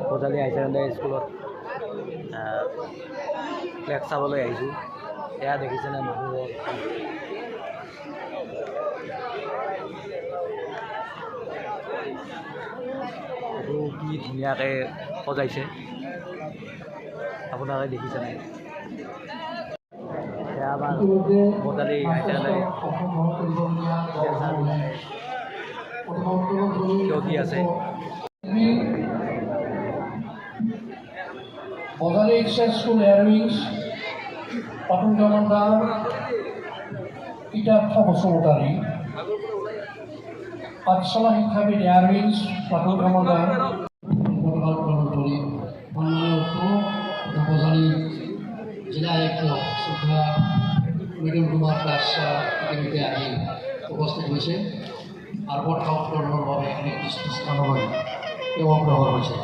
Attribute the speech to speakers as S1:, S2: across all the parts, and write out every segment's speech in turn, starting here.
S1: Ghazali high secondary স্কুলত flag চাবলৈ আহিছোঁ। এয়া দেখিছেনে মানুহৰ এইটো কি ধুনীয়াকৈ সজাইছে, আপোনালোকে দেখিছেনে? এয়া আমাৰ গজালি হাই ছেকেণ্ডেৰী চকী আছে।
S2: Bozali Excess School Airwings, Patun Commander, Peter Thomosotari, Patsala Hikhabit Airwings, Patun Commander, Protocol Protocoli, Bozali Jila Ekto, Sukha, Middle Kumar Class, Academy Ahi, উপস্থিত হয়েছে আর ভোট কাউন্ট করানোর ভাবে এখানে স্থান হয় এবং ব্যবহার হয়েছে।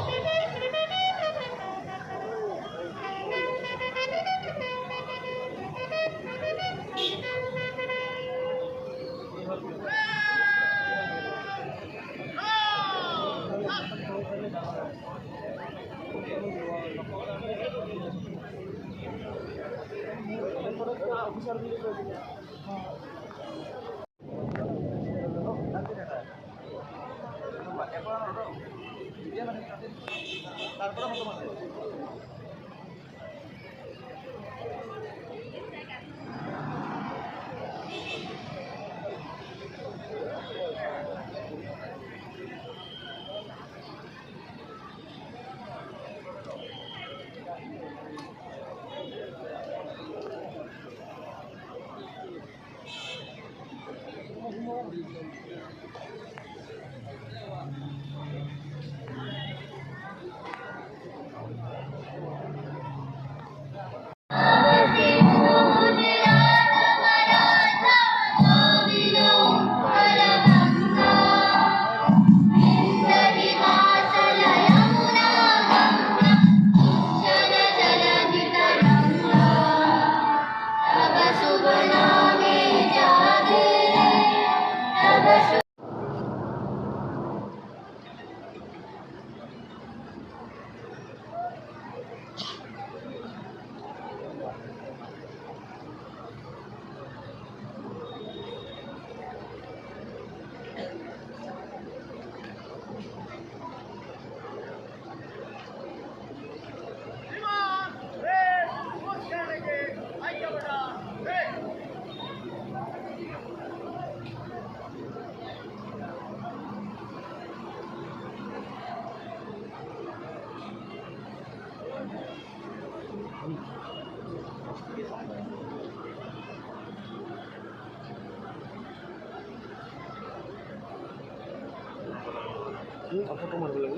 S1: ফটো মাৰিব লাগিব।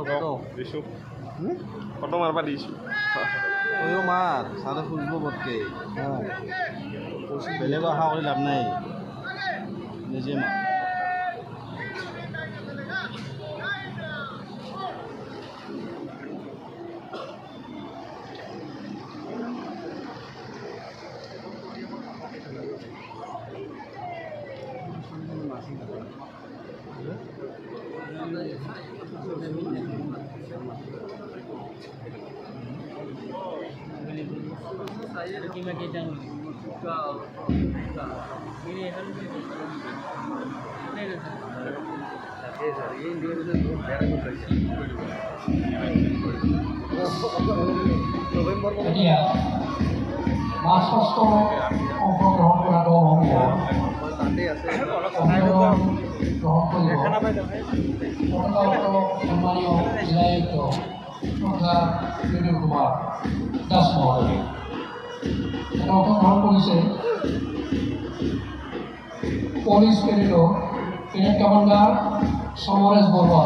S1: ফটো দিছোঁ, ফটো মাৰিব দিছোঁ।
S3: মাৰ চালে খুজিব বটকে বেলেগৰ আশা কৰি লাভ নাই, নিজে মাৰ।
S2: এতিয়া মাছ কষ্ট অংশগ্ৰহণ কৰা দল হ'ব গ্ৰহণ কৰিব সন্মানীয় জিলায়ুক্ত তথা বিনোদ কুমাৰ দাস মহোদয় অংশগ্ৰহণ কৰিছে। পুলিচ পেৰেডৰ parade commander Samaresh Baruah,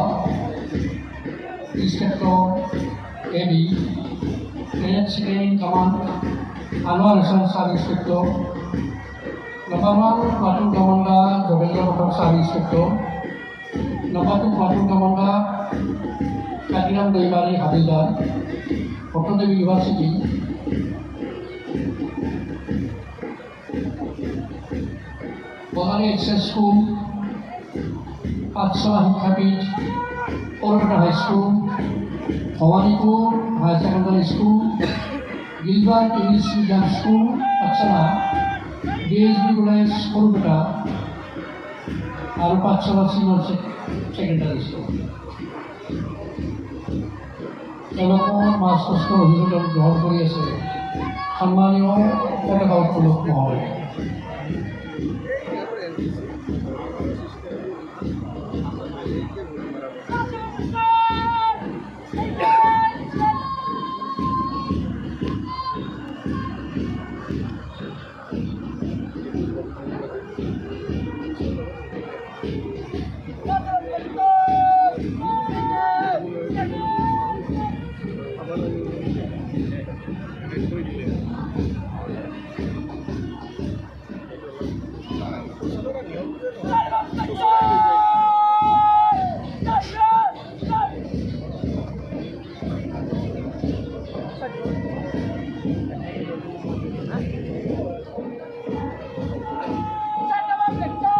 S2: inspector AB, parade second in command Anwar Hossain sub inspector, number 1 platoon commander Jogendra Pathak sub inspector, number 2 platoon commander Kakiram Doibari havildar, Bhattadevi university, Bozali Excess School, Pathshala Shikshapith, Kolkata high school, Bhawanipur higher secondary school, Gilbert English medium school Pathshala, DSB college Kolkata আর Pathshala senior secondary school. তেওঁলোকৰ মাষ্টৰস্ক অভিযোজন গ্ৰহণ কৰি আছে সন্মানীয় পতাকা উত্তোলক মহোদয়।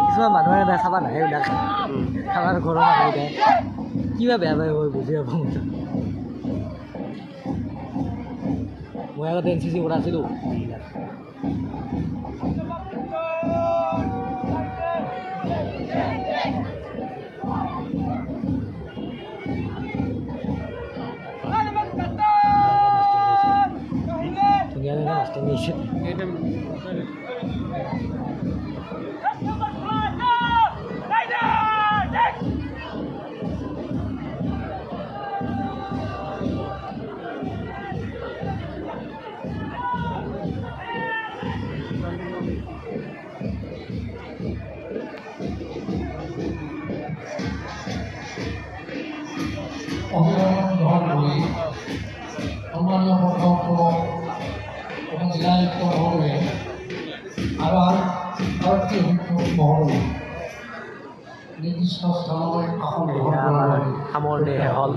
S1: কিছুমান মানুহে এটা চাবা নাহে এইবিলাক আমাৰ ঘৰৰ মানুহকেইটাই কিবা বেয়া পায় মই বুজি নাপাওঁ। মই আগতে NCC কৰা আছিলোঁ। ধুনীয়া ধুনীয়া মাষ্টৰ নিছে।
S2: অভিভাবক গ্রহণ করে সম্মানীয় অধ্যক্ষ এবং জেলাযুক্ত মহোদয় আরক্ষী অভিযোগ মহোদয় নির্দিষ্ট স্থানলৈ আসন গ্রহণ করার বাবে
S1: সামৰণি হ'ল।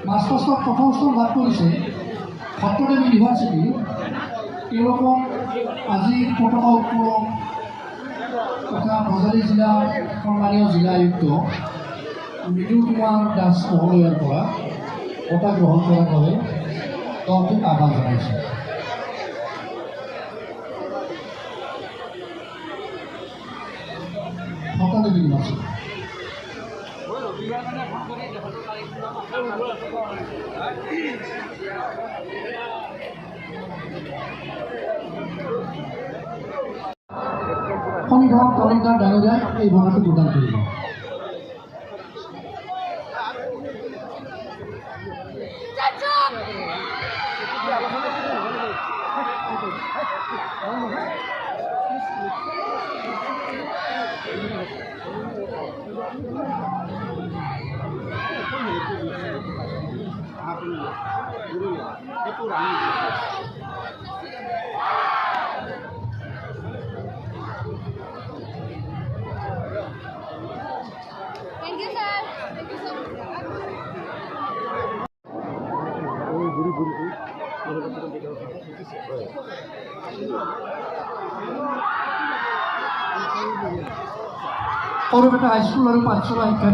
S2: মাষ্টাৰ্ছত প্ৰথম স্থান লাভ কৰিছে সত্যদেৱ ইউনিভাৰ্চিটি। তেওঁলোকক আজি পতাকা উত্তোলন তথা বজালী জিলাৰ সন্মানীয় জিলা আয়ুক্ত মৃদুল কুমাৰ দাস মহোদয়ৰ পৰা বঁটা গ্ৰহণ কৰাৰ বাবে দলটোক আহ্বান জনাইছে। সত্যদেৱ ইউনিভাৰ্চিটি। শনিধৰ তৰংগাৰ ডাঙৰীয়াই এই বঁটাটো প্ৰদান কৰিব।
S4: Thank you, sir. Thank you so much.
S2: Sarupeta high school আৰু পাঠশালা শিক্ষা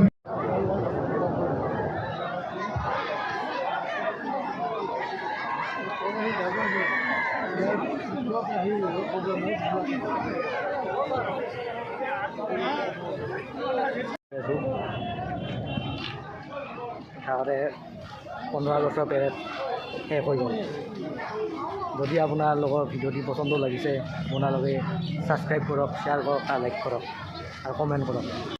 S1: আগতে 15 আগষ্টৰ পেৰেড শেষ হৈ গ'ল। যদি আপোনালোকৰ ভিডিঅ'টি পচন্দ লাগিছে আপোনালোকে ছাবস্ক্ৰাইব কৰক, শ্বেয়াৰ কৰক, লাইক কৰক আৰু কমেণ্ট কৰক।